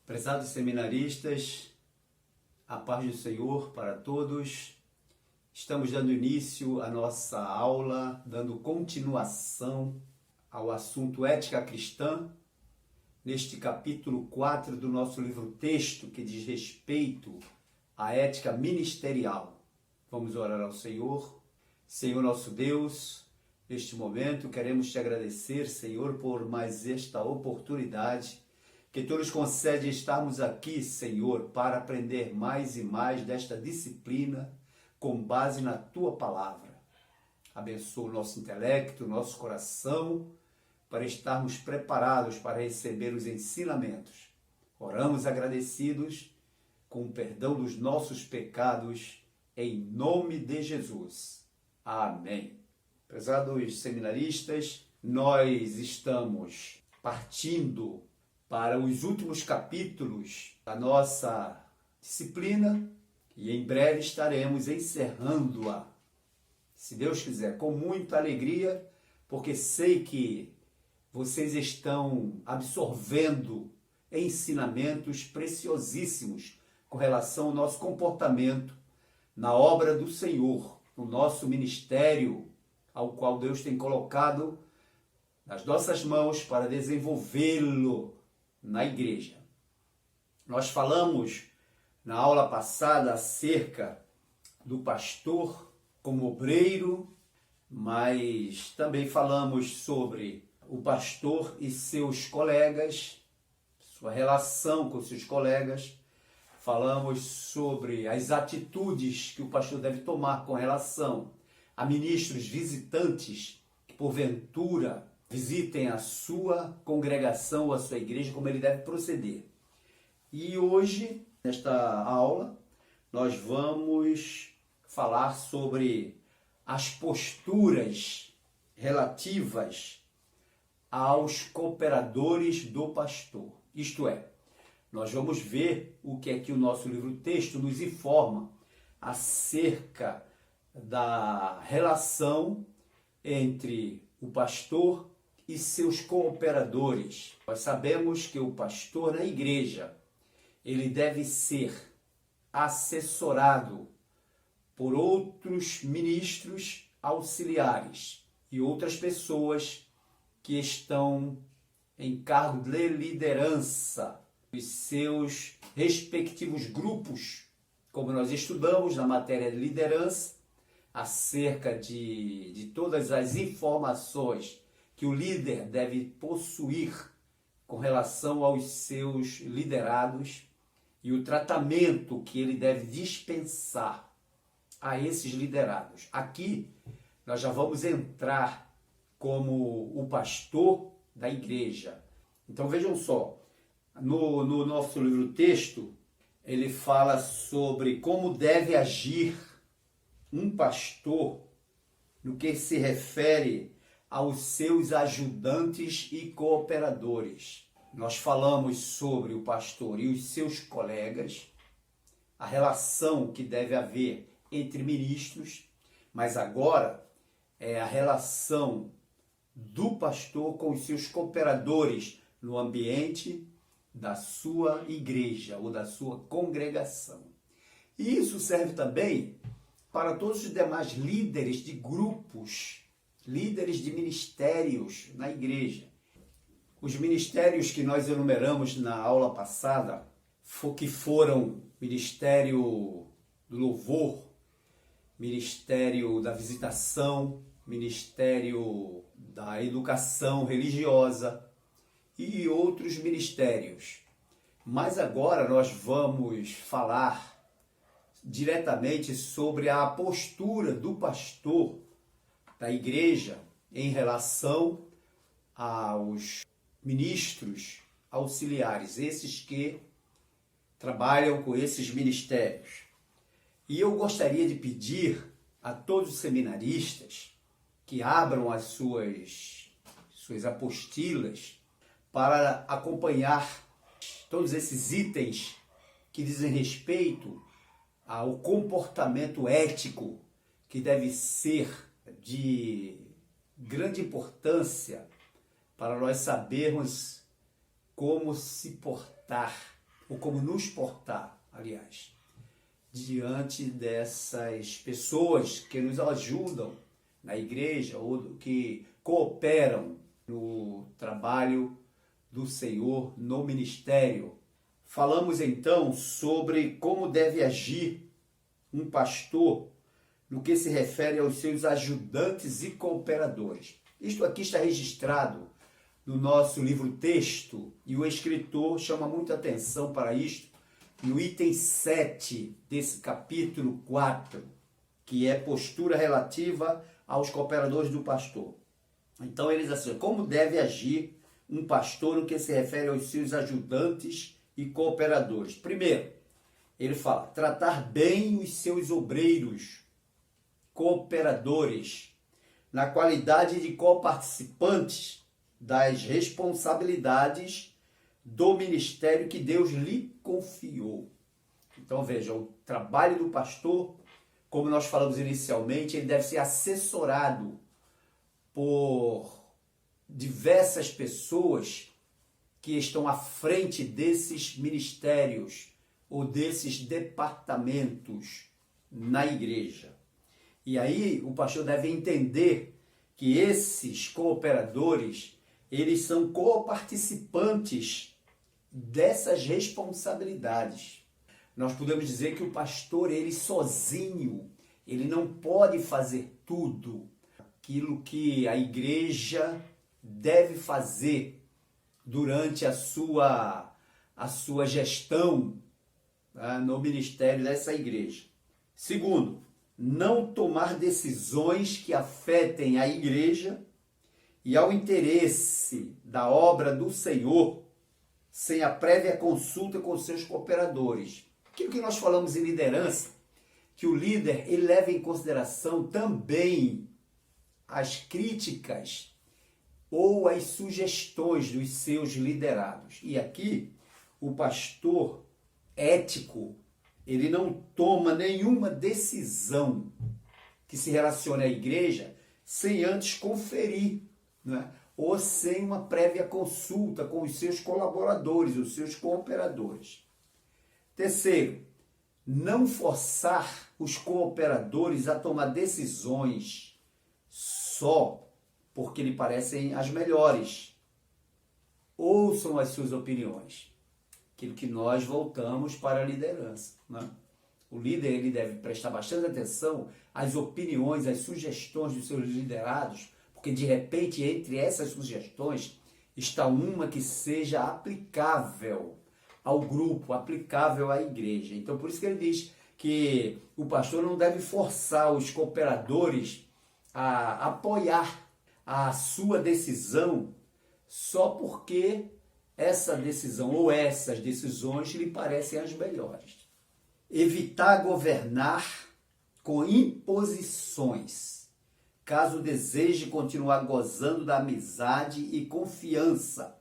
Prezados seminaristas, a paz do Senhor para todos. Estamos dando início à nossa aula, dando continuação ao assunto ética cristã, neste capítulo 4 do nosso livro-texto que diz respeito à ética ministerial. Vamos orar ao Senhor. Senhor nosso Deus, neste momento queremos te agradecer, Senhor, por mais esta oportunidade que tu nos concede estarmos aqui, Senhor, para aprender mais e mais desta disciplina com base na tua palavra. Abençoa o nosso intelecto, o nosso coração, para estarmos preparados para receber os ensinamentos. Oramos agradecidos com o perdão dos nossos pecados, em nome de Jesus. Amém. Prezados seminaristas, nós estamos partindo para os últimos capítulos da nossa disciplina e em breve estaremos encerrando-a, se Deus quiser, com muita alegria, porque sei que vocês estão absorvendo ensinamentos preciosíssimos com relação ao nosso comportamento na obra do Senhor, no nosso ministério, ao qual Deus tem colocado nas nossas mãos para desenvolvê-lo na igreja. Nós falamos na aula passada acerca do pastor como obreiro, mas também falamos sobre o pastor e seus colegas, sua relação com seus colegas. Falamos sobre as atitudes que o pastor deve tomar com relação a ministros visitantes que porventura visitem a sua congregação, a sua igreja, como ele deve proceder. E hoje, nesta aula, nós vamos falar sobre as posturas relativas aos cooperadores do pastor. Isto é, nós vamos ver o que é que o nosso livro-texto nos informa acerca da relação entre o pastor e seus cooperadores. Nós sabemos que o pastor na igreja, ele deve ser assessorado por outros ministros auxiliares e outras pessoas que estão em cargo de liderança dos seus respectivos grupos, como nós estudamos na matéria de liderança, acerca de todas as informações que o líder deve possuir com relação aos seus liderados e o tratamento que ele deve dispensar a esses liderados. Aqui nós já vamos entrar como o pastor da igreja. Então vejam só, no nosso livro-texto, ele fala sobre como deve agir um pastor no que se refere aos seus ajudantes e cooperadores. Nós falamos sobre o pastor e os seus colegas, a relação que deve haver entre ministros, mas agora é a relação do pastor com os seus cooperadores no ambiente da sua igreja ou da sua congregação. E isso serve também para todos os demais líderes de grupos, líderes de ministérios na igreja. Os ministérios que nós enumeramos na aula passada, que foram ministério do louvor, ministério da visitação, ministério da educação religiosa e outros ministérios. Mas agora nós vamos falar diretamente sobre a postura do pastor da igreja em relação aos ministros auxiliares, esses que trabalham com esses ministérios. E eu gostaria de pedir a todos os seminaristas que abram as suas apostilas para acompanhar todos esses itens que dizem respeito ao comportamento ético que deve ser de grande importância para nós sabermos como se portar, ou como nos portar, aliás, diante dessas pessoas que nos ajudam na igreja ou que cooperam no trabalho do Senhor no ministério. Falamos então sobre como deve agir um pastor no que se refere aos seus ajudantes e cooperadores. Isto aqui está registrado no nosso livro-texto e o escritor chama muita atenção para isto no item 7 desse capítulo 4, que é postura relativa aos cooperadores do pastor. Então ele diz assim, como deve agir um pastor no que se refere aos seus ajudantes e cooperadores? Primeiro, ele fala, tratar bem os seus obreiros, cooperadores, na qualidade de coparticipantes das responsabilidades do ministério que Deus lhe confiou. Então veja, o trabalho do pastor, como nós falamos inicialmente, ele deve ser assessorado por diversas pessoas que estão à frente desses ministérios ou desses departamentos na igreja. E aí o pastor deve entender que esses cooperadores, eles são coparticipantes dessas responsabilidades. Nós podemos dizer que o pastor, ele sozinho, ele não pode fazer tudo aquilo que a igreja deve fazer durante a sua gestão, no ministério dessa igreja. Segundo, não tomar decisões que afetem a igreja e ao interesse da obra do Senhor sem a prévia consulta com seus cooperadores. Aquilo que nós falamos em liderança, que o líder ele leva em consideração também as críticas ou as sugestões dos seus liderados. E aqui, o pastor ético, ele não toma nenhuma decisão que se relacione à igreja sem antes conferir, né? Ou sem uma prévia consulta com os seus colaboradores, os seus cooperadores. Terceiro, não forçar os cooperadores a tomar decisões só porque lhe parecem as melhores. Ouçam as suas opiniões. Aquilo que nós voltamos para a liderança, né? O líder ele deve prestar bastante atenção às opiniões, às sugestões dos seus liderados, porque de repente entre essas sugestões está uma que seja aplicável ao grupo, aplicável à igreja. Então por isso que ele diz que o pastor não deve forçar os cooperadores a apoiar a sua decisão só porque essa decisão ou essas decisões lhe parecem as melhores. Evitar governar com imposições, caso deseje continuar gozando da amizade e confiança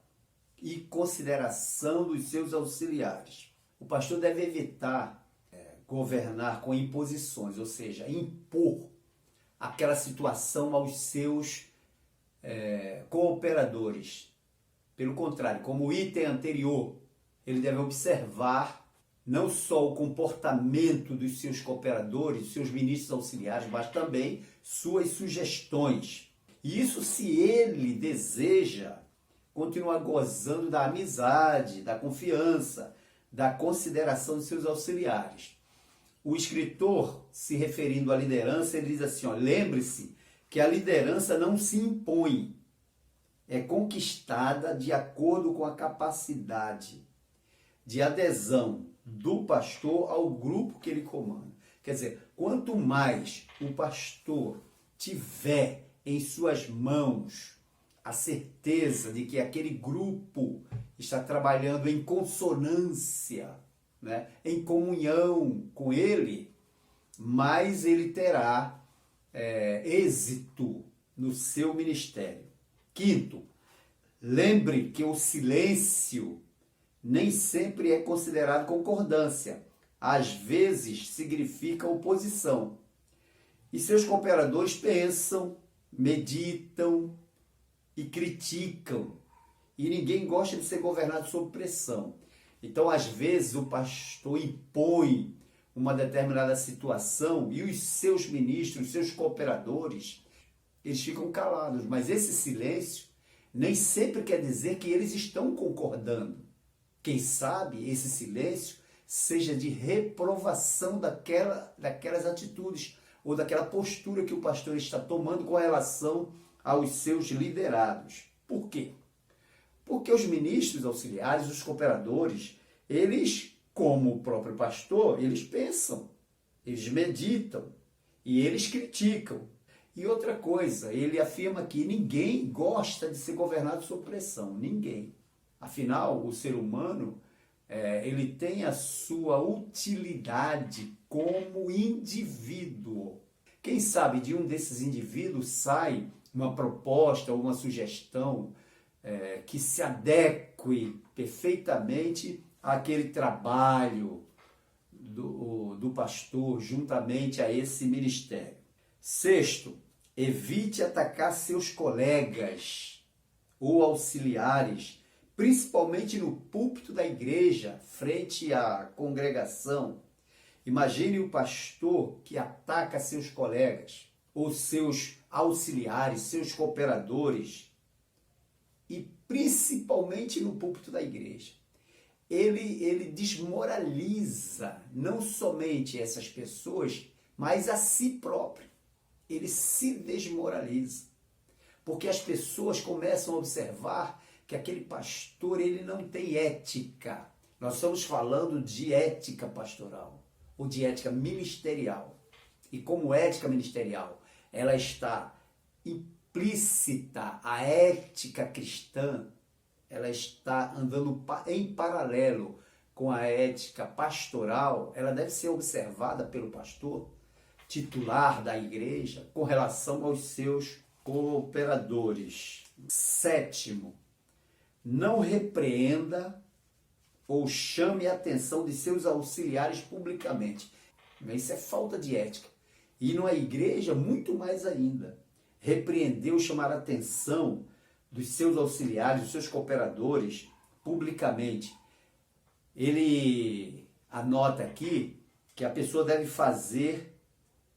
e consideração dos seus auxiliares. O pastor deve evitar governar com imposições, ou seja, impor aquela situação aos seus cooperadores. Pelo contrário, como o item anterior, ele deve observar não só o comportamento dos seus cooperadores, dos seus ministros auxiliares, mas também suas sugestões. E isso se ele deseja continuar gozando da amizade, da confiança, da consideração de seus auxiliares. O escritor, se referindo à liderança, ele diz assim, lembre-se que a liderança não se impõe, é conquistada de acordo com a capacidade de adesão do pastor ao grupo que ele comanda. Quer dizer, quanto mais o pastor tiver em suas mãos a certeza de que aquele grupo está trabalhando em consonância, né, em comunhão com ele, mais ele terá êxito no seu ministério. Quinto, lembre que o silêncio nem sempre é considerado concordância. Às vezes significa oposição. E seus cooperadores pensam, meditam e criticam. E ninguém gosta de ser governado sob pressão. Então, às vezes, o pastor impõe uma determinada situação e os seus ministros, os seus cooperadores, eles ficam calados. Mas esse silêncio nem sempre quer dizer que eles estão concordando. Quem sabe esse silêncio seja de reprovação daquelas atitudes ou daquela postura que o pastor está tomando com relação aos seus liderados. Por quê? Porque os ministros auxiliares, os cooperadores, eles, como o próprio pastor, eles pensam, eles meditam e eles criticam. E outra coisa, ele afirma que ninguém gosta de ser governado sob pressão, ninguém. Afinal, o ser humano, ele tem a sua utilidade como indivíduo. Quem sabe de um desses indivíduos sai uma proposta ou uma sugestão que se adeque perfeitamente àquele trabalho do pastor juntamente a esse ministério. Sexto, evite atacar seus colegas ou auxiliares, principalmente no púlpito da igreja, frente à congregação. Imagine o pastor que ataca seus colegas ou seus auxiliares, seus cooperadores, e principalmente no púlpito da igreja. Ele desmoraliza não somente essas pessoas, mas a si próprio. Ele se desmoraliza, porque as pessoas começam a observar que aquele pastor ele não tem ética. Nós estamos falando de ética pastoral, ou de ética ministerial. E como ética ministerial, ela está implícita, a ética cristã, ela está andando em paralelo com a ética pastoral, ela deve ser observada pelo pastor titular da igreja com relação aos seus cooperadores. Sétimo, não repreenda ou chame a atenção de seus auxiliares publicamente. Isso é falta de ética. E numa igreja, muito mais ainda. Repreender ou chamar a atenção dos seus auxiliares, dos seus cooperadores, publicamente. Ele anota aqui que a pessoa deve fazer,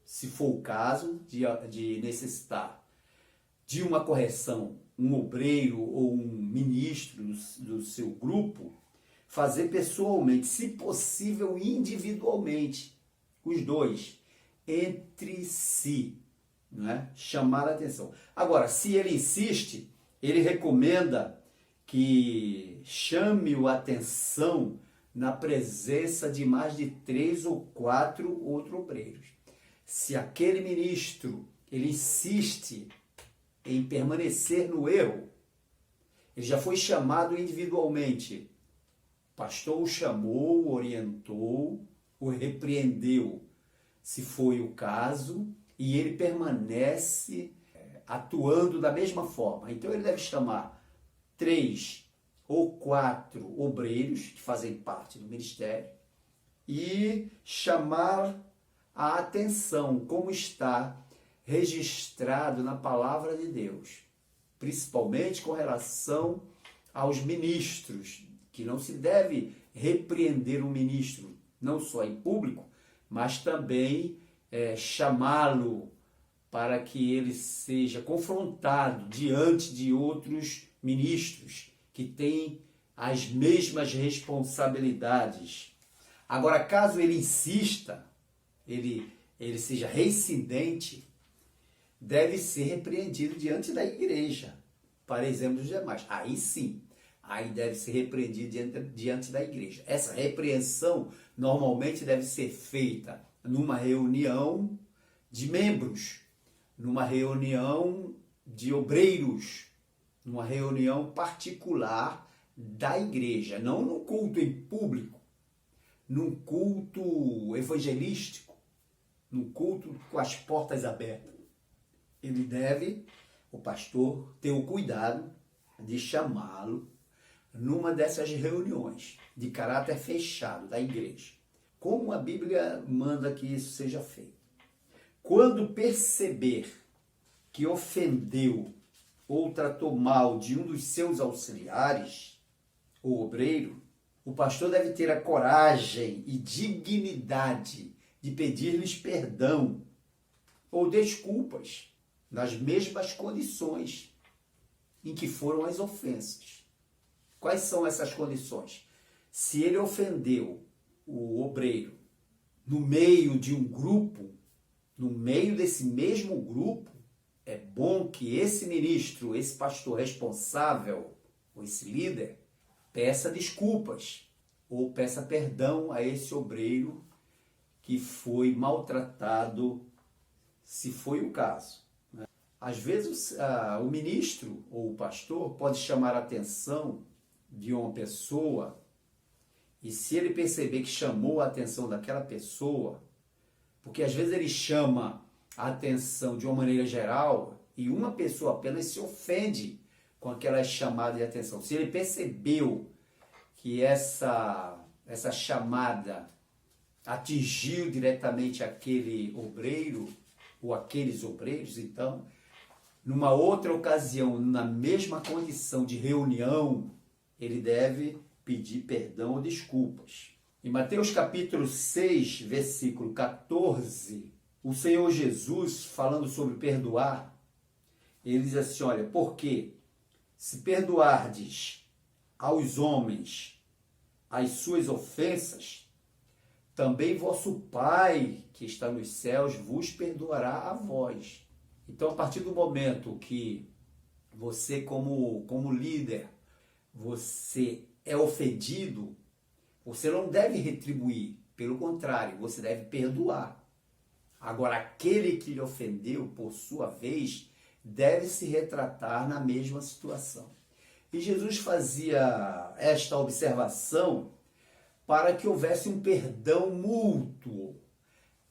se for o caso de necessitar de uma correção, um obreiro ou um ministro do seu grupo, fazer pessoalmente, se possível individualmente, os dois, entre si, né? Chamar a atenção. Agora, se ele insiste, ele recomenda que chame a atenção na presença de mais de 3 ou 4 outros obreiros. Se aquele ministro ele insiste em permanecer no erro, ele já foi chamado individualmente. O pastor o chamou, o orientou, o repreendeu, se foi o caso, e ele permanece atuando da mesma forma. Então ele deve chamar 3 ou 4 obreiros que fazem parte do ministério e chamar a atenção, como está registrado na palavra de Deus, principalmente com relação aos ministros, que não se deve repreender um ministro, não só em público, mas também chamá-lo para que ele seja confrontado diante de outros ministros que têm as mesmas responsabilidades. Agora, caso ele insista, ele seja reincidente, deve ser repreendido diante da igreja, para exemplo dos demais. Aí sim, aí deve ser repreendido diante da igreja. Essa repreensão normalmente deve ser feita numa reunião de membros, numa reunião de obreiros, numa reunião particular da igreja, não num culto em público, num culto evangelístico, num culto com as portas abertas. Ele deve, o pastor, ter o cuidado de chamá-lo numa dessas reuniões de caráter fechado da igreja. Como a Bíblia manda que isso seja feito? Quando perceber que ofendeu ou tratou mal de um dos seus auxiliares, ou obreiro, o pastor deve ter a coragem e dignidade de pedir-lhes perdão ou desculpas nas mesmas condições em que foram as ofensas. Quais são essas condições? Se ele ofendeu o obreiro no meio de um grupo, no meio desse mesmo grupo, é bom que esse ministro, esse pastor responsável, ou esse líder, peça desculpas ou peça perdão a esse obreiro que foi maltratado, se foi o caso. Às vezes o ministro ou o pastor pode chamar a atenção de uma pessoa e se ele perceber que chamou a atenção daquela pessoa, porque às vezes ele chama a atenção de uma maneira geral e uma pessoa apenas se ofende com aquela chamada de atenção. Se ele percebeu que essa chamada atingiu diretamente aquele obreiro ou aqueles obreiros, então, numa outra ocasião, na mesma condição de reunião, ele deve pedir perdão ou desculpas. Em Mateus capítulo 6, versículo 14, o Senhor Jesus, falando sobre perdoar, ele diz assim, olha, porque se perdoardes aos homens as suas ofensas, também vosso Pai, que está nos céus, vos perdoará a vós. Então, a partir do momento que você, como líder, você é ofendido, você não deve retribuir, pelo contrário, você deve perdoar. Agora, aquele que lhe ofendeu, por sua vez, deve se retratar na mesma situação. E Jesus fazia esta observação para que houvesse um perdão mútuo,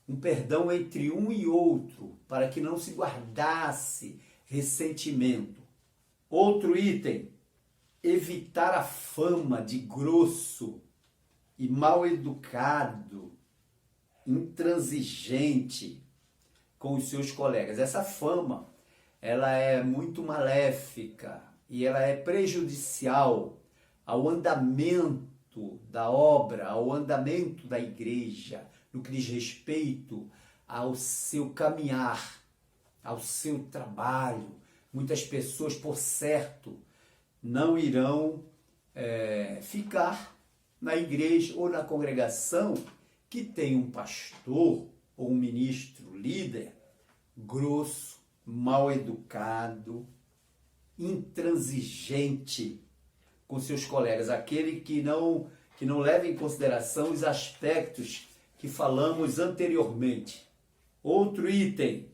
um perdão entre um e outro, para que não se guardasse ressentimento. Outro item, evitar a fama de grosso e mal educado, intransigente com os seus colegas. Essa fama, ela é muito maléfica e ela é prejudicial ao andamento da obra, ao andamento da igreja, no que diz respeito ao seu caminhar, ao seu trabalho. Muitas pessoas, por certo, não irão ficar na igreja ou na congregação que tem um pastor ou um ministro líder grosso, mal educado, intransigente com seus colegas, aquele que não leva em consideração os aspectos que falamos anteriormente. Outro item,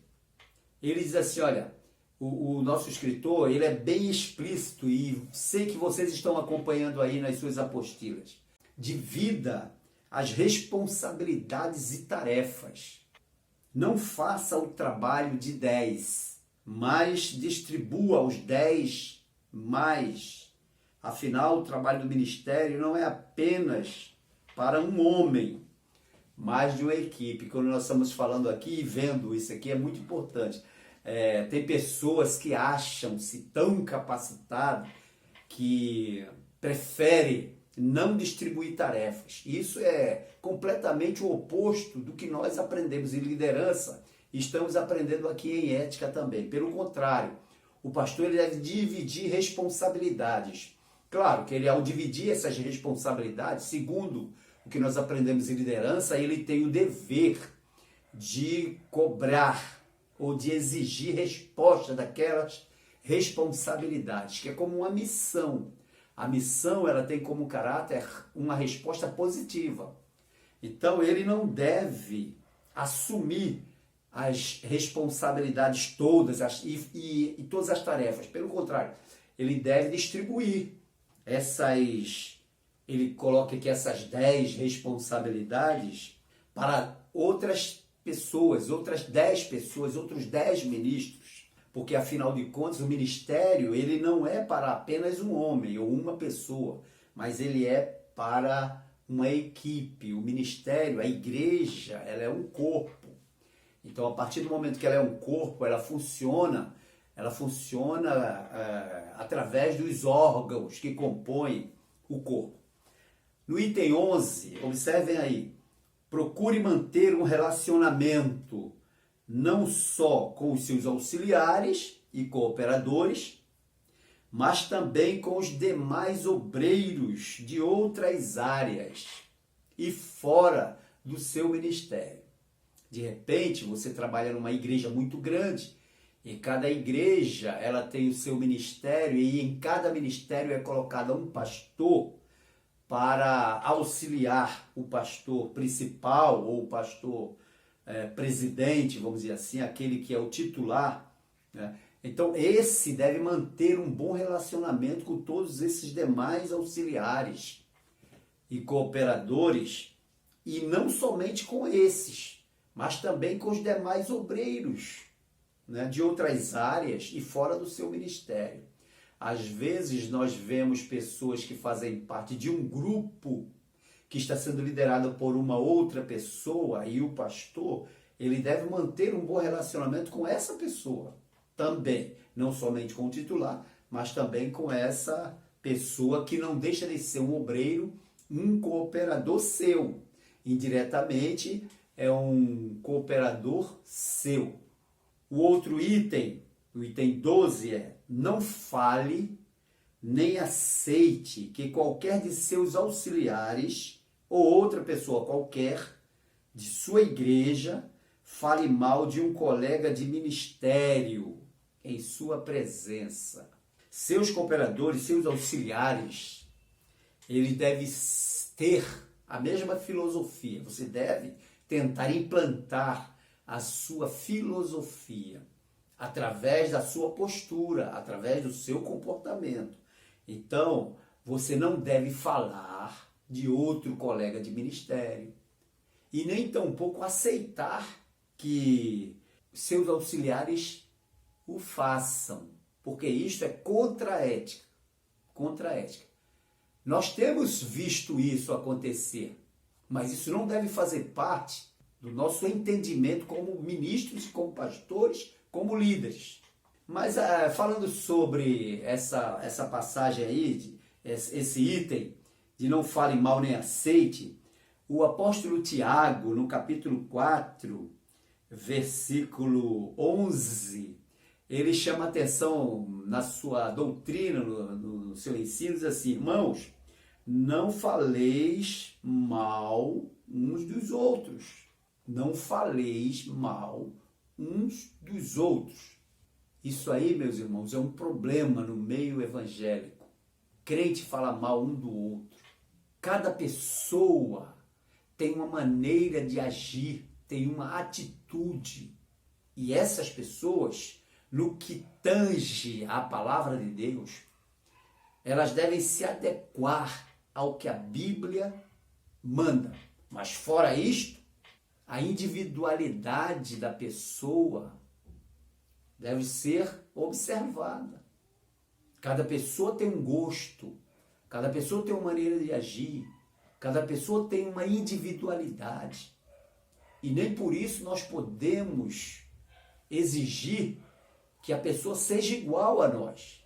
ele diz assim, olha, o nosso escritor, ele é bem explícito e sei que vocês estão acompanhando aí nas suas apostilas. Divida as responsabilidades e tarefas. Não faça o trabalho de 10, mas distribua os 10 mais. Afinal, o trabalho do ministério não é apenas para um homem, mas de uma equipe. Quando nós estamos falando aqui e vendo isso aqui, é muito importante. Tem pessoas que acham-se tão capacitadas que preferem não distribuir tarefas. Isso é completamente o oposto do que nós aprendemos em liderança e estamos aprendendo aqui em ética também. Pelo contrário, o pastor ele deve dividir responsabilidades. Claro que ele, ao dividir essas responsabilidades, segundo o que nós aprendemos em liderança, ele tem o dever de cobrar ou de exigir resposta daquelas responsabilidades, que é como uma missão. A missão, ela tem como caráter uma resposta positiva. Então, ele não deve assumir as responsabilidades todas e todas as tarefas. Pelo contrário, ele deve distribuir ele coloca aqui essas 10 responsabilidades para outras pessoas, outras 10 pessoas, outros 10 ministros. Porque, afinal de contas, o ministério ele não é para apenas um homem ou uma pessoa, mas ele é para uma equipe. O ministério, a igreja, ela é um corpo. Então, a partir do momento que ela é um corpo, ela funciona ela funciona através dos órgãos que compõem o corpo. No item 11, observem aí, procure manter um relacionamento não só com os seus auxiliares e cooperadores, mas também com os demais obreiros de outras áreas e fora do seu ministério. De repente, você trabalha numa igreja muito grande e cada igreja ela tem o seu ministério e em cada ministério é colocado um pastor para auxiliar o pastor principal ou o pastor presidente, vamos dizer assim, aquele que é o titular, né? Então, esse deve manter um bom relacionamento com todos esses demais auxiliares e cooperadores, e não somente com esses, mas também com os demais obreiros, né, de outras áreas e fora do seu ministério. Às vezes, nós vemos pessoas que fazem parte de um grupo que está sendo liderado por uma outra pessoa e o pastor, ele deve manter um bom relacionamento com essa pessoa também, não somente com o titular, mas também com essa pessoa que não deixa de ser um obreiro, um cooperador seu. Indiretamente, é um cooperador seu. O outro item, o item 12 é: não fale nem aceite que qualquer de seus auxiliares ou outra pessoa qualquer de sua igreja fale mal de um colega de ministério em sua presença. Seus cooperadores, seus auxiliares, ele deve ter a mesma filosofia. Você deve tentar implantar a sua filosofia através da sua postura, através do seu comportamento. Então, você não deve falar de outro colega de ministério e nem tampouco aceitar que seus auxiliares o façam, porque isto é contra a ética. Contra a ética. Nós temos visto isso acontecer, mas isso não deve fazer parte do nosso entendimento como ministros, como pastores, como líderes. Mas falando sobre essa passagem aí, esse item de não fale mal nem aceite, o apóstolo Tiago, no capítulo 4, versículo 11, ele chama atenção na sua doutrina, no seu ensino, diz assim: irmãos, não faleis mal uns dos outros. Não faleis mal uns dos outros. Isso aí, meus irmãos, é um problema no meio evangélico. Crente fala mal um do outro. Cada pessoa tem uma maneira de agir, tem uma atitude. E essas pessoas, no que tange à palavra de Deus, elas devem se adequar ao que a Bíblia manda. Mas fora isto, a individualidade da pessoa deve ser observada. Cada pessoa tem um gosto, cada pessoa tem uma maneira de agir, cada pessoa tem uma individualidade. E nem por isso nós podemos exigir que a pessoa seja igual a nós.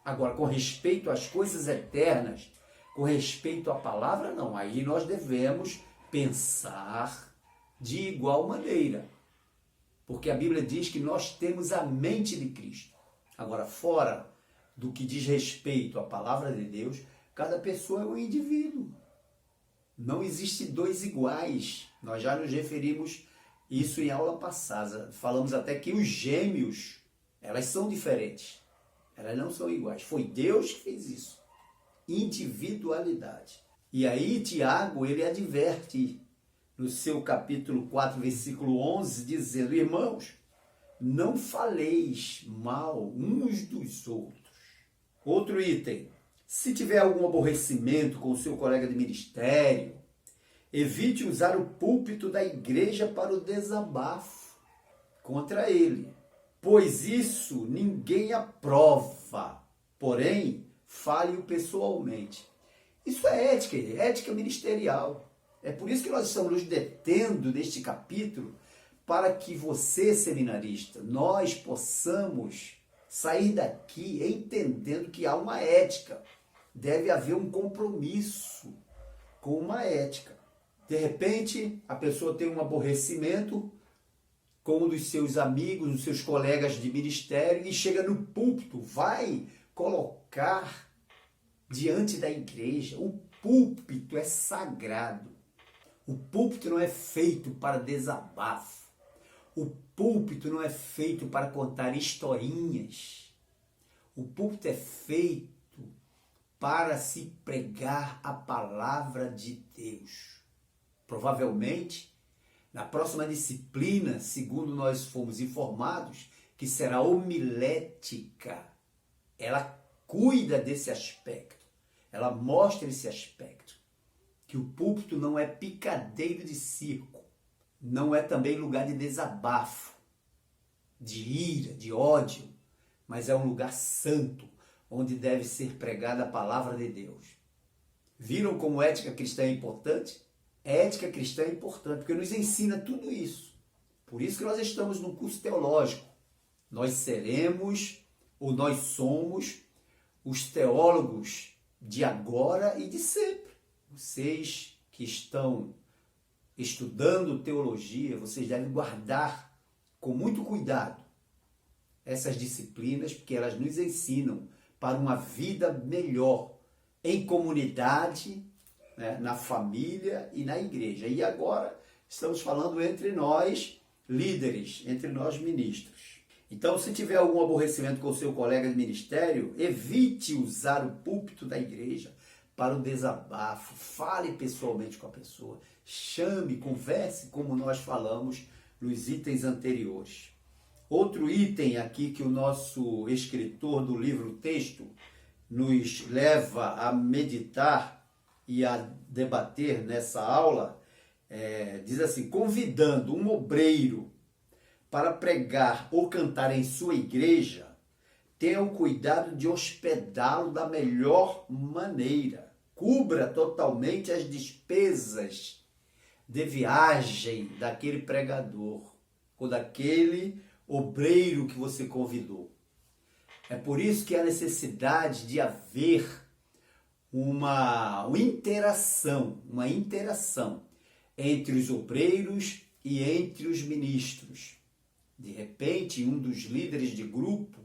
Agora, com respeito às coisas eternas, com respeito à palavra, não. Aí nós devemos pensar de igual maneira. Porque a Bíblia diz que nós temos a mente de Cristo. Agora, fora do que diz respeito à palavra de Deus, cada pessoa é um indivíduo. Não existe dois iguais. Nós já nos referimos isso em aula passada. Falamos até que os gêmeos, elas são diferentes. Elas não são iguais. Foi Deus que fez isso. Individualidade. E aí Tiago, ele adverte no seu capítulo 4, versículo 11, dizendo: irmãos, não faleis mal uns dos outros. Outro item: se tiver algum aborrecimento com o seu colega de ministério, evite usar o púlpito da igreja para o desabafo contra ele, pois isso ninguém aprova, porém, fale-o pessoalmente. Isso é ética ministerial. É por isso que nós estamos nos detendo neste capítulo, para que você, seminarista, nós possamos sair daqui entendendo que há uma ética, deve haver um compromisso com uma ética. De repente, a pessoa tem um aborrecimento com um dos seus amigos, dos seus colegas de ministério, e chega no púlpito, vai colocar diante da igreja. O púlpito é sagrado. O púlpito não é feito para desabafo. O púlpito não é feito para contar historinhas. O púlpito é feito para se pregar a palavra de Deus. Provavelmente, na próxima disciplina, segundo nós fomos informados, que será homilética, ela cuida desse aspecto, ela mostra esse aspecto, que o púlpito não é picadeiro de circo, não é também lugar de desabafo, de ira, de ódio, mas é um lugar santo, onde deve ser pregada a palavra de Deus. Viram como ética cristã é importante? Ética cristã é importante, porque nos ensina tudo isso. Por isso que nós estamos num curso teológico. Nós seremos, ou nós somos, os teólogos de agora e de sempre. Vocês que estão estudando teologia, vocês devem guardar com muito cuidado essas disciplinas, porque elas nos ensinam para uma vida melhor em comunidade, né, na família e na igreja. E agora estamos falando entre nós líderes, entre nós ministros. Então, se tiver algum aborrecimento com o seu colega de ministério, evite usar o púlpito da igreja para o desabafo. Fale pessoalmente com a pessoa. Chame, converse, como nós falamos nos itens anteriores. Outro item aqui que o nosso escritor do livro texto nos leva a meditar e a debater nessa aula, diz assim: convidando um obreiro para pregar ou cantar em sua igreja, tenha o cuidado de hospedá-lo da melhor maneira. Cubra totalmente as despesas de viagem daquele pregador ou daquele obreiro que você convidou. É por isso que há necessidade de haver uma interação entre os obreiros e entre os ministros. De repente, um dos líderes de grupo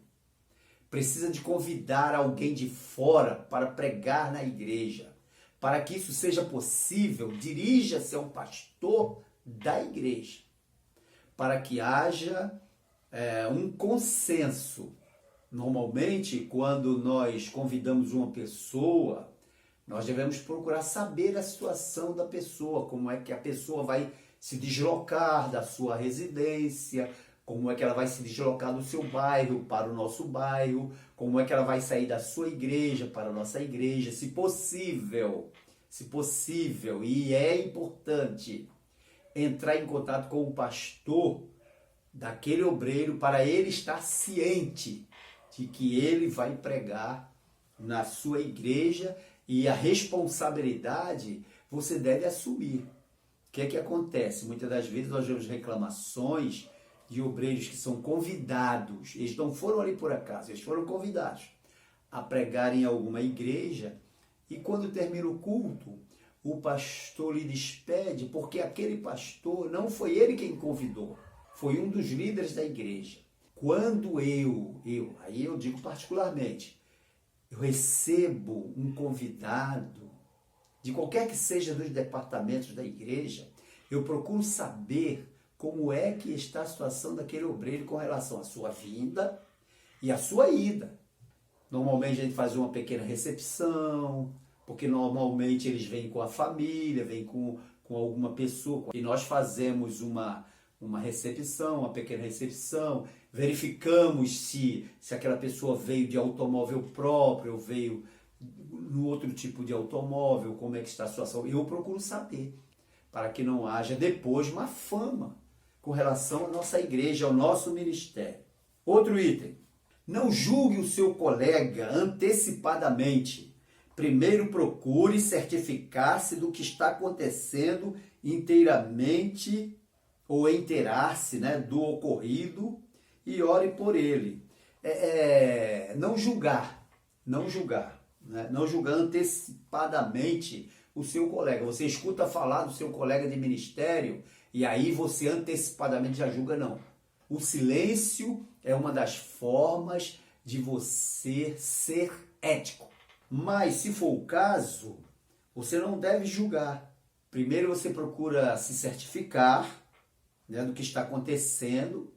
precisa de convidar alguém de fora para pregar na igreja. Para que isso seja possível, dirija-se ao pastor da igreja, para que haja um consenso. Normalmente, quando nós convidamos uma pessoa, nós devemos procurar saber a situação da pessoa, como é que a pessoa vai se deslocar da sua residência, como é que ela vai se deslocar do seu bairro para o nosso bairro, como é que ela vai sair da sua igreja para a nossa igreja, se possível, e é importante entrar em contato com o pastor daquele obreiro para ele estar ciente de que ele vai pregar na sua igreja e a responsabilidade você deve assumir. O que é que acontece? Muitas das vezes nós vemos reclamações de obreiros que são convidados, eles não foram ali por acaso, eles foram convidados a pregar em alguma igreja e quando termina o culto, o pastor lhe despede porque aquele pastor não foi ele quem convidou, foi um dos líderes da igreja. Quando aí eu digo particularmente, eu recebo um convidado, de qualquer que seja dos departamentos da igreja, eu procuro saber como é que está a situação daquele obreiro com relação à sua vinda e à sua ida. Normalmente a gente faz uma pequena recepção, porque normalmente eles vêm com a família, vêm com alguma pessoa, e nós fazemos uma recepção, uma pequena recepção, verificamos se aquela pessoa veio de automóvel próprio ou veio no outro tipo de automóvel, como é que está a situação. Eu procuro saber, para que não haja depois má fama com relação à nossa igreja, ao nosso ministério. Outro item, não julgue o seu colega antecipadamente. Primeiro procure certificar-se do que está acontecendo inteiramente, ou inteirar-se, né, do ocorrido e ore por ele. não julgar, não julgar, né? Não julgar antecipadamente o seu colega. Você escuta falar do seu colega de ministério e aí você antecipadamente já julga, não. O silêncio é uma das formas de você ser ético. Mas, se for o caso, você não deve julgar. Primeiro você procura se certificar, né, do que está acontecendo,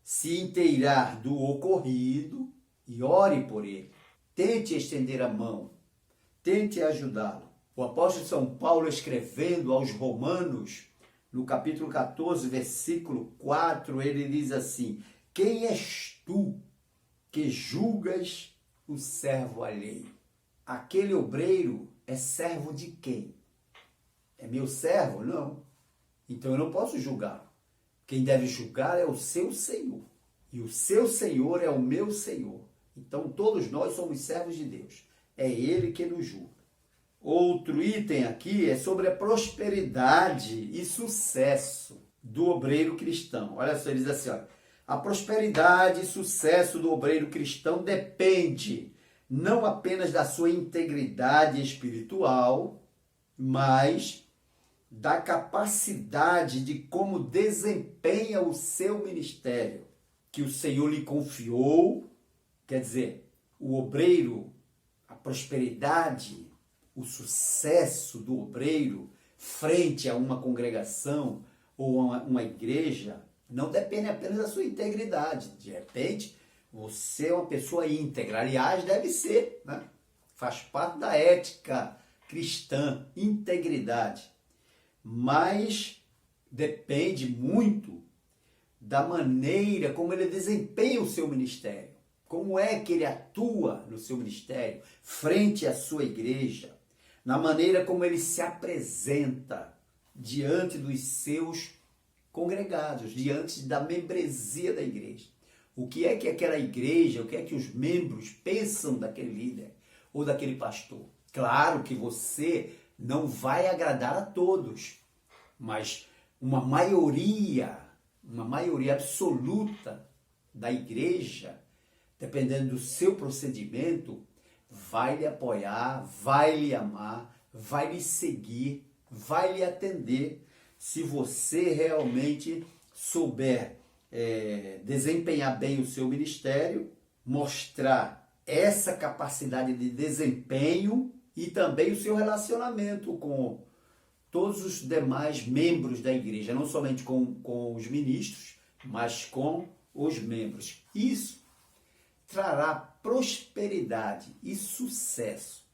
se inteirar do ocorrido e ore por ele. Tente estender a mão, tente ajudá-lo. O apóstolo São Paulo, escrevendo aos Romanos, no capítulo 14, versículo 4, ele diz assim: quem és tu que julgas o servo alheio? Aquele obreiro é servo de quem? É meu servo? Não. Então eu não posso julgá-lo. Quem deve julgar é o seu Senhor. E o seu Senhor é o meu Senhor. Então todos nós somos servos de Deus. É Ele que nos julga. Outro item aqui é sobre a prosperidade e sucesso do obreiro cristão. Olha só, ele diz assim, olha, a prosperidade e sucesso do obreiro cristão depende não apenas da sua integridade espiritual, mas da capacidade de como desempenha o seu ministério, que o Senhor lhe confiou. Quer dizer, o obreiro, a prosperidade, o sucesso do obreiro frente a uma congregação ou a uma igreja não depende apenas da sua integridade. De repente, você é uma pessoa íntegra. Aliás, deve ser, né? Faz parte da ética cristã, integridade. Mas depende muito da maneira como ele desempenha o seu ministério. Como é que ele atua no seu ministério, frente à sua igreja, na maneira como ele se apresenta diante dos seus congregados, diante da membresia da igreja. O que é que aquela igreja, o que é que os membros pensam daquele líder ou daquele pastor? Claro que você não vai agradar a todos, mas uma maioria absoluta da igreja, dependendo do seu procedimento, vai lhe apoiar, vai lhe amar, vai lhe seguir, vai lhe atender, se você realmente souber desempenhar bem o seu ministério, mostrar essa capacidade de desempenho e também o seu relacionamento com todos os demais membros da igreja, não somente com os ministros, mas com os membros. Isso trará prosperidade e sucesso.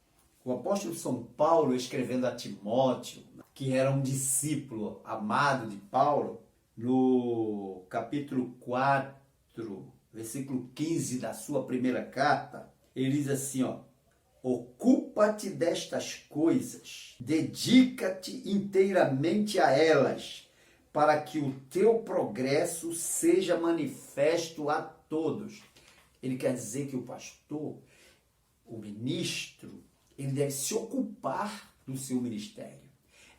O apóstolo São Paulo, escrevendo a Timóteo, que era um discípulo amado de Paulo, no capítulo 4, versículo 15 da sua primeira carta, ele diz assim, ó: ocupa-te destas coisas, dedica-te inteiramente a elas, para que o teu progresso seja manifesto a todos. Ele quer dizer que o pastor, o ministro, ele deve se ocupar do seu ministério.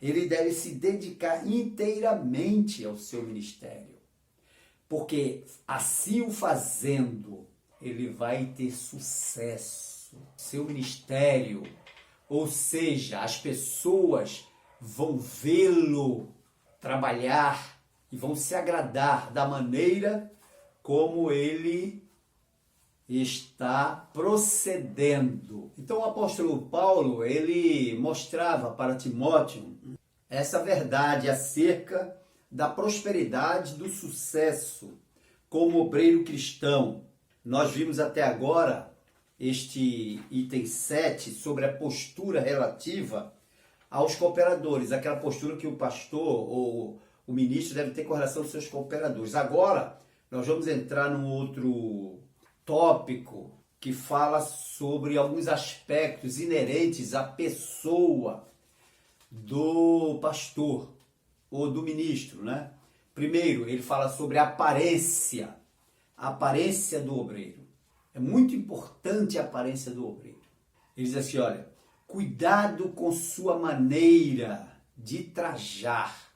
Ele deve se dedicar inteiramente ao seu ministério. Porque assim o fazendo, ele vai ter sucesso. Seu ministério, ou seja, as pessoas vão vê-lo trabalhar e vão se agradar da maneira como ele está procedendo. Então o apóstolo Paulo, ele mostrava para Timóteo essa verdade acerca da prosperidade, do sucesso como obreiro cristão. Nós vimos até agora este item 7 sobre a postura relativa aos cooperadores, aquela postura que o pastor ou o ministro deve ter com relação aos seus cooperadores. Agora, nós vamos entrar num outro tópico que fala sobre alguns aspectos inerentes à pessoa do pastor ou do ministro, né? Primeiro, ele fala sobre a aparência do obreiro. É muito importante a aparência do obreiro. Ele diz assim, olha, cuidado com sua maneira de trajar,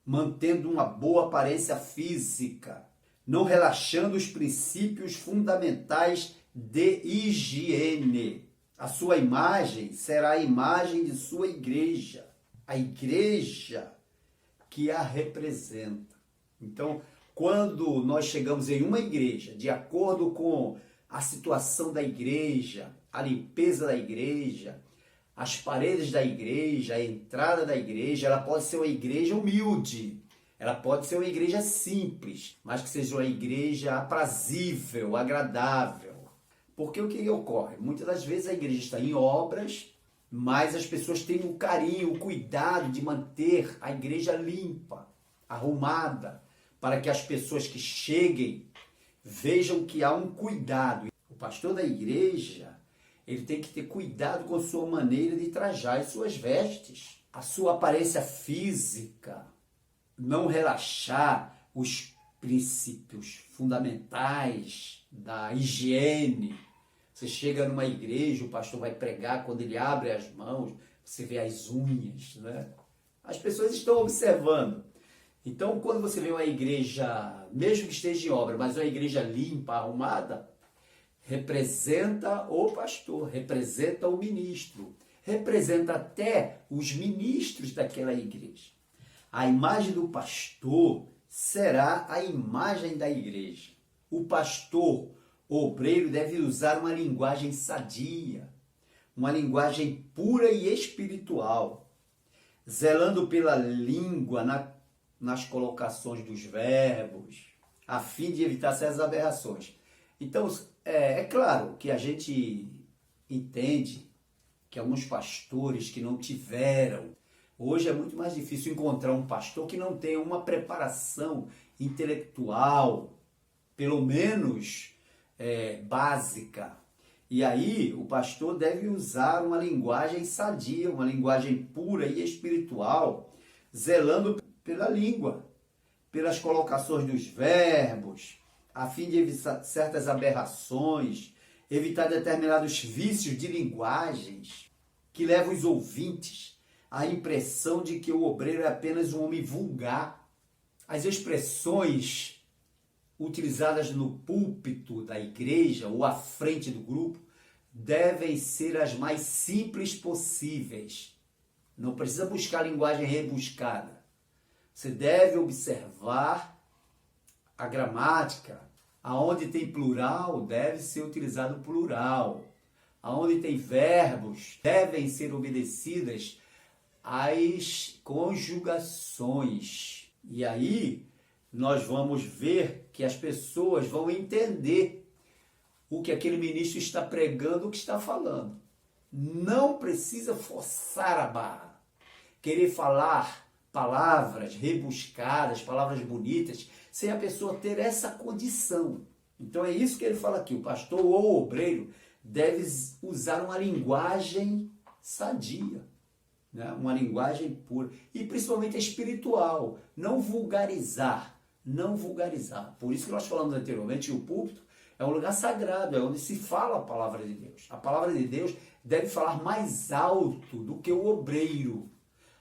mantendo uma boa aparência física, não relaxando os princípios fundamentais de higiene. A sua imagem será a imagem de sua igreja, a igreja que a representa. Então, quando nós chegamos em uma igreja, de acordo com a situação da igreja, a limpeza da igreja, as paredes da igreja, a entrada da igreja, ela pode ser uma igreja humilde, ela pode ser uma igreja simples, mas que seja uma igreja aprazível, agradável. Porque o que ocorre? Muitas das vezes a igreja está em obras, mas as pessoas têm o carinho, o cuidado de manter a igreja limpa, arrumada, para que as pessoas que cheguem vejam que há um cuidado. O pastor da igreja, ele tem que ter cuidado com a sua maneira de trajar as suas vestes, a sua aparência física, não relaxar os princípios fundamentais da higiene. Você chega numa igreja, o pastor vai pregar, quando ele abre as mãos, você vê as unhas, né? As pessoas estão observando. Então, quando você vê uma igreja, mesmo que esteja em obra, mas uma igreja limpa, arrumada, representa o pastor, representa o ministro, representa até os ministros daquela igreja. A imagem do pastor será a imagem da igreja. O pastor, o obreiro, deve usar uma linguagem sadia, uma linguagem pura e espiritual, zelando pela língua nas colocações dos verbos, a fim de evitar certas aberrações. Então, é claro que a gente entende que alguns pastores que não tiveram, hoje é muito mais difícil encontrar um pastor que não tenha uma preparação intelectual, pelo menos básica. E aí o pastor deve usar uma linguagem sadia, uma linguagem pura e espiritual, zelando pela língua, pelas colocações dos verbos, a fim de evitar certas aberrações, evitar determinados vícios de linguagens que levam os ouvintes à impressão de que o obreiro é apenas um homem vulgar. As expressões utilizadas no púlpito da igreja ou à frente do grupo devem ser as mais simples possíveis. Não precisa buscar linguagem rebuscada. Você deve observar a gramática. Aonde tem plural, deve ser utilizado plural. Aonde tem verbos, devem ser obedecidas as conjugações. E aí nós vamos ver que as pessoas vão entender o que aquele ministro está pregando, o que está falando. Não precisa forçar a barra, querer falar palavras rebuscadas, palavras bonitas, sem a pessoa ter essa condição. Então é isso que ele fala aqui, o pastor ou o obreiro deve usar uma linguagem sadia, né? Uma linguagem pura e principalmente espiritual, não vulgarizar. Por isso que nós falamos anteriormente, o púlpito é um lugar sagrado, é onde se fala a palavra de Deus. A palavra de Deus deve falar mais alto do que o obreiro.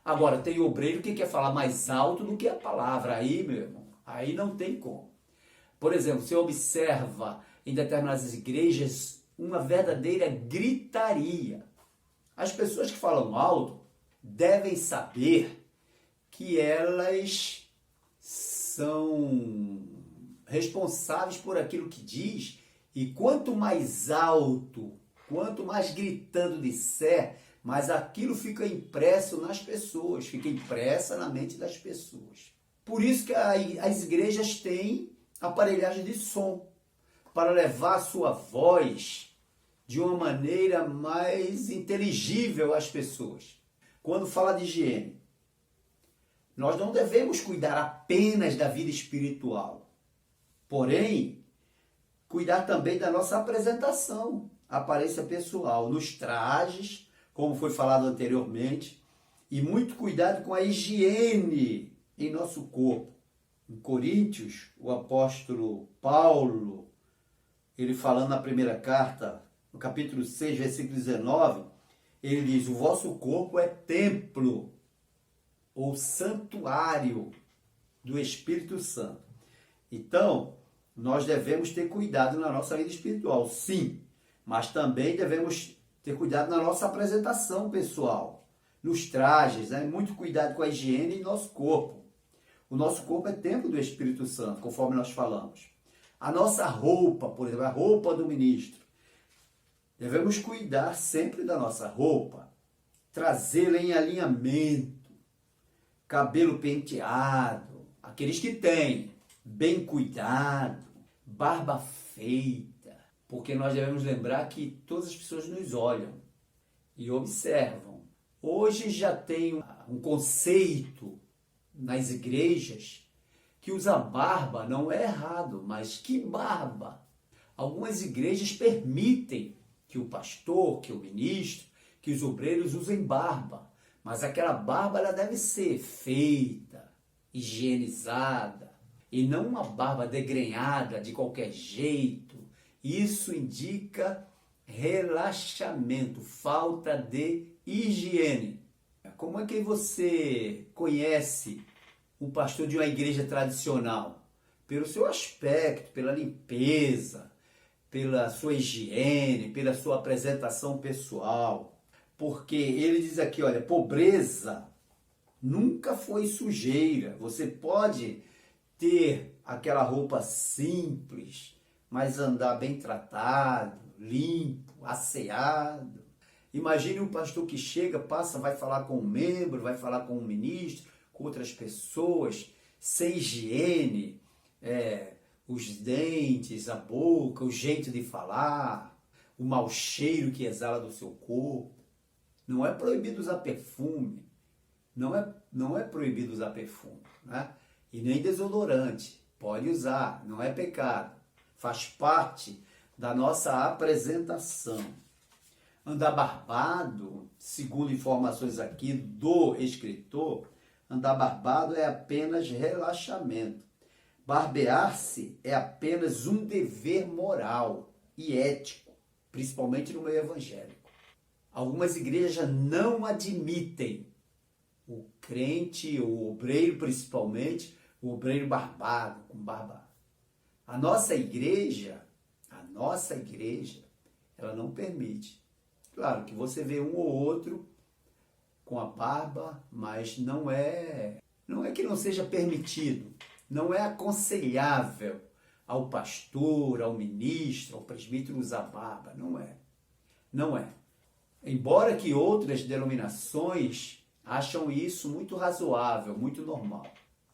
Agora, tem obreiro que quer falar mais alto do que a palavra. Aí, meu irmão, aí não tem como. Por exemplo, você observa em determinadas igrejas uma verdadeira gritaria. As pessoas que falam alto devem saber que elas são responsáveis por aquilo que diz, e quanto mais alto, quanto mais gritando disser, mas aquilo fica impresso nas pessoas, fica impressa na mente das pessoas. Por isso que as igrejas têm aparelhagem de som, para levar a sua voz de uma maneira mais inteligível às pessoas. Quando fala de higiene, nós não devemos cuidar apenas da vida espiritual, porém, cuidar também da nossa apresentação, aparência pessoal, nos trajes, como foi falado anteriormente, e muito cuidado com a higiene em nosso corpo. Em Coríntios, o apóstolo Paulo, ele falando na primeira carta, no capítulo 6, versículo 19, ele diz: o vosso corpo é templo ou santuário do Espírito Santo. Então, nós devemos ter cuidado na nossa vida espiritual, sim, mas também devemos ter cuidado na nossa apresentação pessoal, nos trajes, né? Muito cuidado com a higiene em nosso corpo. O nosso corpo é templo do Espírito Santo, conforme nós falamos. A nossa roupa, por exemplo, a roupa do ministro, devemos cuidar sempre da nossa roupa, trazê-la em alinhamento, cabelo penteado, aqueles que têm, bem cuidado, barba feita, porque nós devemos lembrar que todas as pessoas nos olham e observam. Hoje já tem um conceito nas igrejas que usar barba não é errado, mas que barba? Algumas igrejas permitem que o pastor, que o ministro, que os obreiros usem barba, mas aquela barba ela deve ser feita, higienizada, e não uma barba degrenhada de qualquer jeito. Isso indica relaxamento, falta de higiene. Como é que você conhece um pastor de uma igreja tradicional? Pelo seu aspecto, pela limpeza, pela sua higiene, pela sua apresentação pessoal. Porque ele diz aqui, olha, pobreza nunca foi sujeira. Você pode ter aquela roupa simples, mas andar bem tratado, limpo, asseado. Imagine um pastor que chega, passa, vai falar com um membro, vai falar com um ministro, com outras pessoas, sem higiene, os dentes, a boca, o jeito de falar, o mau cheiro que exala do seu corpo. Não é proibido usar perfume, não é proibido usar perfume, né? E nem desodorante, pode usar, não é pecado, faz parte da nossa apresentação. Andar barbado, segundo informações aqui do escritor, andar barbado é apenas relaxamento. Barbear-se é apenas um dever moral e ético, principalmente no meio evangélico. Algumas igrejas não admitem o crente, o obreiro principalmente, o obreiro barbado, com barba. A nossa igreja, ela não permite. Claro que você vê um ou outro com a barba, mas não é que não seja permitido, não é aconselhável ao pastor, ao ministro, ao presbítero usar barba, não é. Embora que outras denominações acham isso muito razoável, muito normal.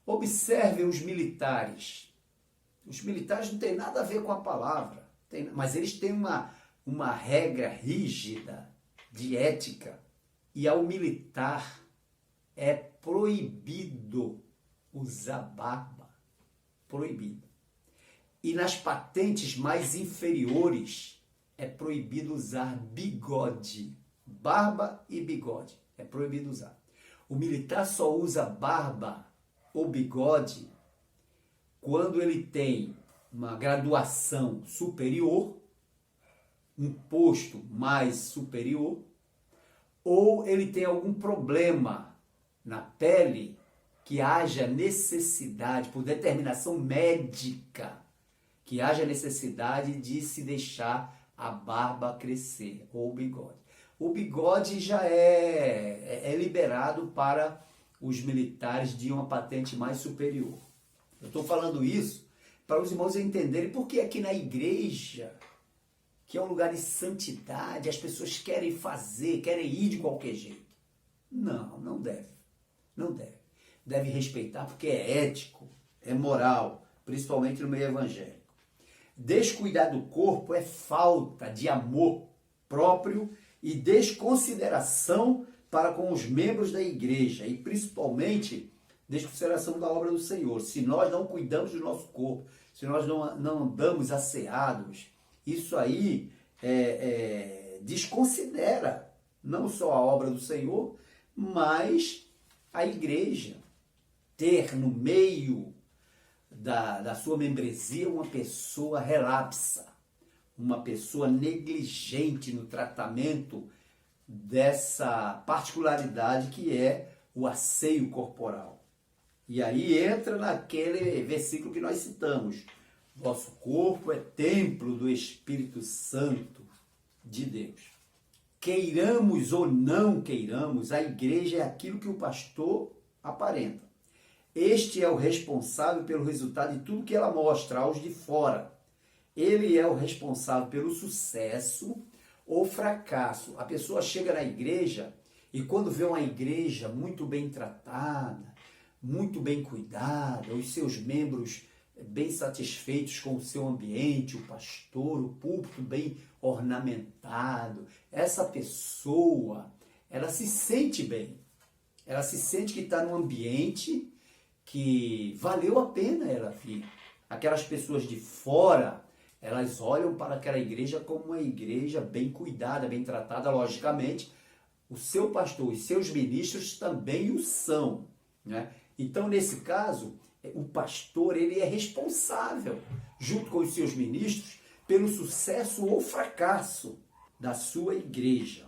Observem os militares. Os militares não têm nada a ver com a palavra, mas eles têm uma regra rígida de ética. E ao militar é proibido usar barba. Proibido. E nas patentes mais inferiores é proibido usar bigode. Barba e bigode. É proibido usar. O militar só usa barba ou bigode quando ele tem uma graduação superior, um posto mais superior, ou ele tem algum problema na pele que haja necessidade, por determinação médica, que haja necessidade de se deixar a barba crescer, ou o bigode. O bigode já é liberado para os militares de uma patente mais superior. Eu estou falando isso para os irmãos entenderem porque aqui na igreja, que é um lugar de santidade, as pessoas querem fazer, querem ir de qualquer jeito. Não deve. Não deve. Deve respeitar porque é ético, é moral, principalmente no meio evangélico. Descuidar do corpo é falta de amor próprio e desconsideração para com os membros da igreja e principalmente desconsideração da obra do Senhor. Se nós não cuidamos do nosso corpo, se nós não andamos asseados, isso aí desconsidera não só a obra do Senhor, mas a igreja. Ter no meio da sua membresia uma pessoa relapsa, uma pessoa negligente no tratamento dessa particularidade que é o asseio corporal. E aí entra naquele versículo que nós citamos, Vosso corpo é templo do Espírito Santo de Deus. Queiramos ou não queiramos, a igreja é aquilo que o pastor aparenta. Este é o responsável pelo resultado de tudo que ela mostra aos de fora. Ele é o responsável pelo sucesso ou fracasso. A pessoa chega na igreja e quando vê uma igreja muito bem tratada, muito bem cuidada, os seus membros bem satisfeitos com o seu ambiente, o pastor, o púlpito bem ornamentado, essa pessoa, ela se sente bem. Ela se sente que está num ambiente que valeu a pena ela vir. Aquelas pessoas de fora, elas olham para aquela igreja como uma igreja bem cuidada, bem tratada, logicamente. O seu pastor e seus ministros também o são, né? Então, nesse caso, o pastor ele é responsável, junto com os seus ministros, pelo sucesso ou fracasso da sua igreja.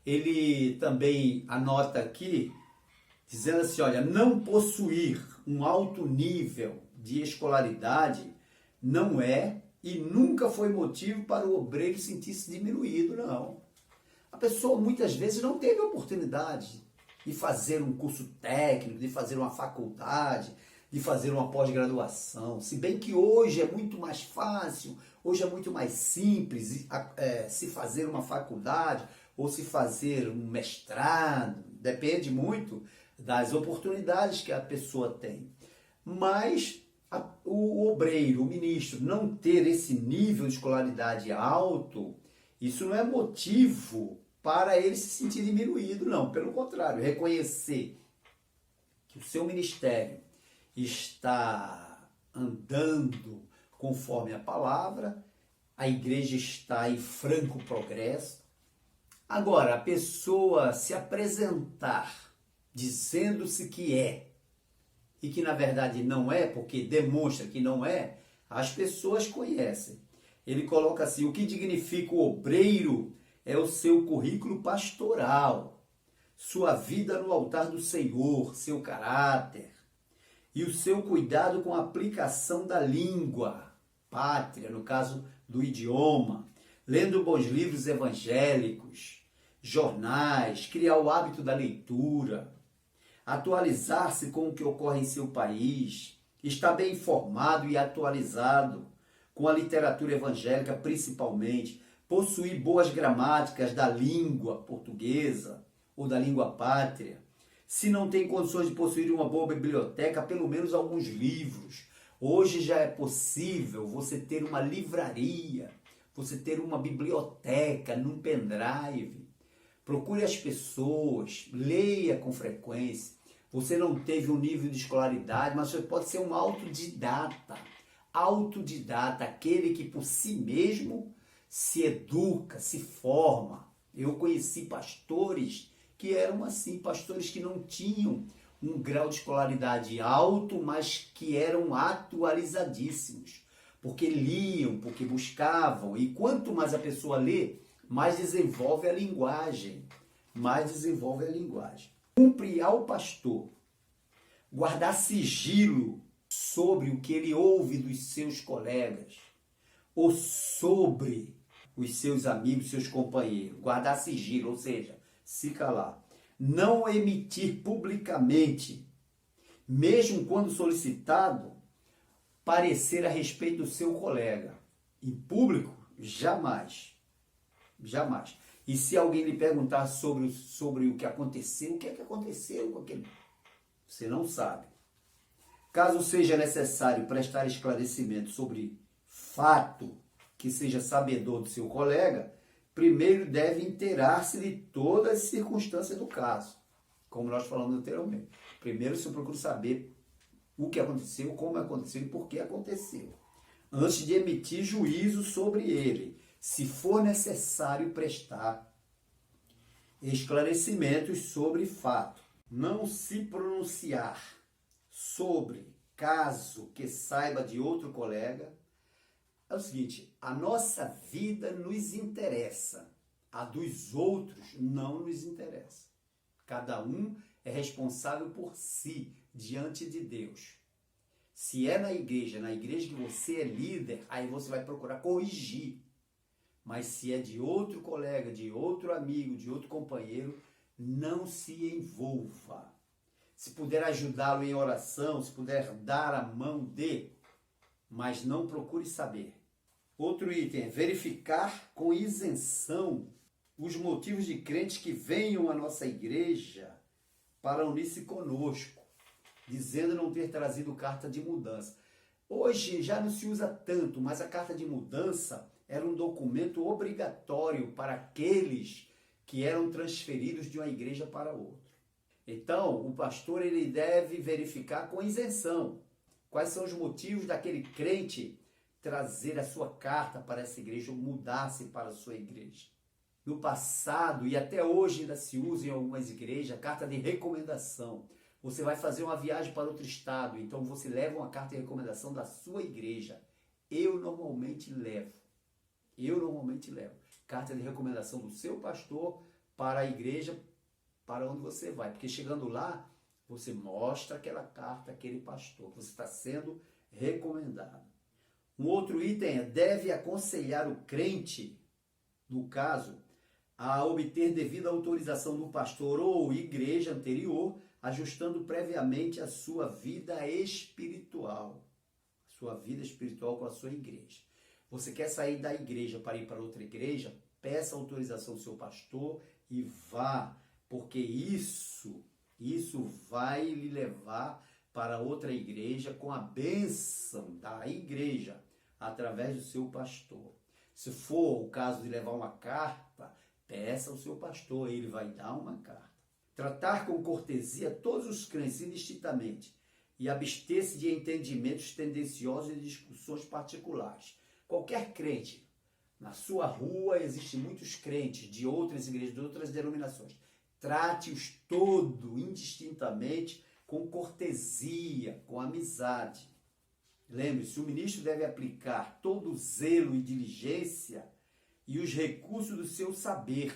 Ele também anota aqui, dizendo assim, olha, não possuir um alto nível de escolaridade não é e nunca foi motivo para o obreiro sentir-se diminuído, não. A pessoa muitas vezes não teve oportunidade de fazer um curso técnico, de fazer uma faculdade, de fazer uma pós-graduação. Se bem que hoje é muito mais fácil, hoje é muito mais simples se fazer uma faculdade ou se fazer um mestrado. Depende muito das oportunidades que a pessoa tem. Mas o obreiro, o ministro, não ter esse nível de escolaridade alto, isso não é motivo para ele se sentir diminuído, não. Pelo contrário, reconhecer que o seu ministério está andando conforme a palavra, a igreja está em franco progresso. Agora, a pessoa se apresentar dizendo-se que é, e que na verdade não é, porque demonstra que não é, as pessoas conhecem. Ele coloca assim, o que dignifica o obreiro é o seu currículo pastoral, sua vida no altar do Senhor, seu caráter e o seu cuidado com a aplicação da língua pátria, no caso do idioma, lendo bons livros evangélicos, jornais, criar o hábito da leitura, atualizar-se com o que ocorre em seu país, estar bem informado e atualizado com a literatura evangélica principalmente, possuir boas gramáticas da língua portuguesa ou da língua pátria. Se não tem condições de possuir uma boa biblioteca, pelo menos alguns livros. Hoje já é possível você ter uma livraria, você ter uma biblioteca num pendrive. Procure as pessoas, leia com frequência. Você não teve um nível de escolaridade, mas você pode ser um autodidata. Autodidata, aquele que por si mesmo se educa, se forma. Eu conheci pastores que eram assim, pastores que não tinham um grau de escolaridade alto, mas que eram atualizadíssimos, porque liam, porque buscavam, e quanto mais a pessoa lê, mais desenvolve a linguagem, Cumpre ao pastor guardar sigilo sobre o que ele ouve dos seus colegas, ou sobre os seus amigos, seus companheiros. Guardar sigilo, ou seja, se calar. Não emitir publicamente, mesmo quando solicitado, parecer a respeito do seu colega. Em público, jamais. Jamais. E se alguém lhe perguntar sobre o que aconteceu, o que é que aconteceu com aquele? Você não sabe. Caso seja necessário prestar esclarecimento sobre fato que seja sabedor do seu colega, primeiro deve inteirar-se de todas as circunstâncias do caso, como nós falamos anteriormente. Primeiro você procura saber o que aconteceu, como aconteceu e por que aconteceu, antes de emitir juízo sobre ele, se for necessário prestar esclarecimentos sobre fato. Não se pronunciar sobre caso que saiba de outro colega. É o seguinte, a nossa vida nos interessa, a dos outros não nos interessa. Cada um é responsável por si, diante de Deus. Se é na igreja que você é líder, aí você vai procurar corrigir. Mas se é de outro colega, de outro amigo, de outro companheiro, não se envolva. Se puder ajudá-lo em oração, se puder dar a mão, dê, mas não procure saber. Outro item é verificar com isenção os motivos de crentes que venham à nossa igreja para unir-se conosco, dizendo não ter trazido carta de mudança. Hoje já não se usa tanto, mas a carta de mudança era um documento obrigatório para aqueles que eram transferidos de uma igreja para outra. Então, o pastor ele deve verificar com isenção quais são os motivos daquele crente trazer a sua carta para essa igreja ou mudar-se para a sua igreja. No passado e até hoje ainda se usa em algumas igrejas carta de recomendação. Você vai fazer uma viagem para outro estado, então você leva uma carta de recomendação da sua igreja. Eu normalmente levo carta de recomendação do seu pastor para a igreja para onde você vai. Porque chegando lá, você mostra aquela carta, aquele pastor, que você está sendo recomendado. Um outro item é, deve aconselhar o crente, no caso, a obter devida autorização do pastor ou igreja anterior, ajustando previamente a sua vida espiritual. Sua vida espiritual com a sua igreja. Você quer sair da igreja para ir para outra igreja? Peça autorização ao seu pastor e vá, porque isso vai lhe levar para outra igreja com a bênção da igreja, através do seu pastor. Se for o caso de levar uma carta, peça ao seu pastor, ele vai dar uma carta. Tratar com cortesia todos os crentes indistintamente e abster-se de entendimentos tendenciosos e discussões particulares. Qualquer crente, na sua rua existem muitos crentes de outras igrejas, de outras denominações. Trate-os todos indistintamente com cortesia, com amizade. Lembre-se, o ministro deve aplicar todo o zelo e diligência e os recursos do seu saber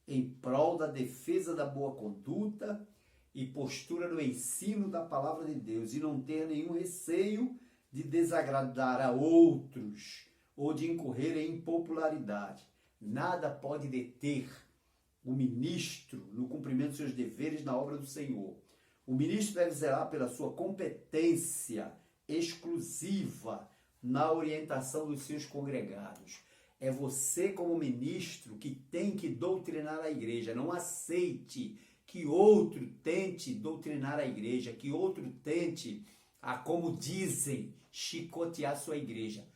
em prol da defesa da boa conduta e postura no ensino da palavra de Deus e não ter nenhum receio de desagradar a outros ou de incorrer em impopularidade. Nada pode deter o ministro no cumprimento dos seus deveres na obra do Senhor. O ministro deve zelar pela sua competência exclusiva na orientação dos seus congregados. É você, como ministro, que tem que doutrinar a igreja. Não aceite que outro tente doutrinar a igreja, que outro tente, como dizem, chicotear sua igreja.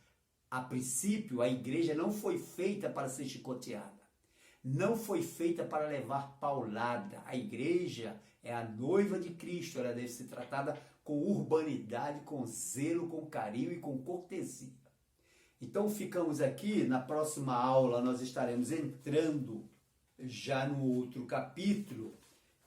A princípio, a igreja não foi feita para ser chicoteada. Não foi feita para levar paulada. A igreja é a noiva de Cristo. Ela deve ser tratada com urbanidade, com zelo, com carinho e com cortesia. Então ficamos aqui. Na próxima aula nós estaremos entrando já no outro capítulo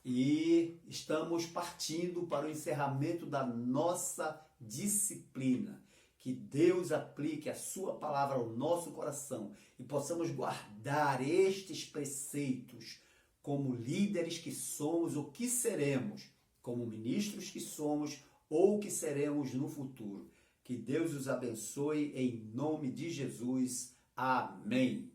e estamos partindo para o encerramento da nossa disciplina. Que Deus aplique a sua palavra ao nosso coração e possamos guardar estes preceitos como líderes que somos ou que seremos, como ministros que somos ou que seremos no futuro. Que Deus os abençoe em nome de Jesus. Amém.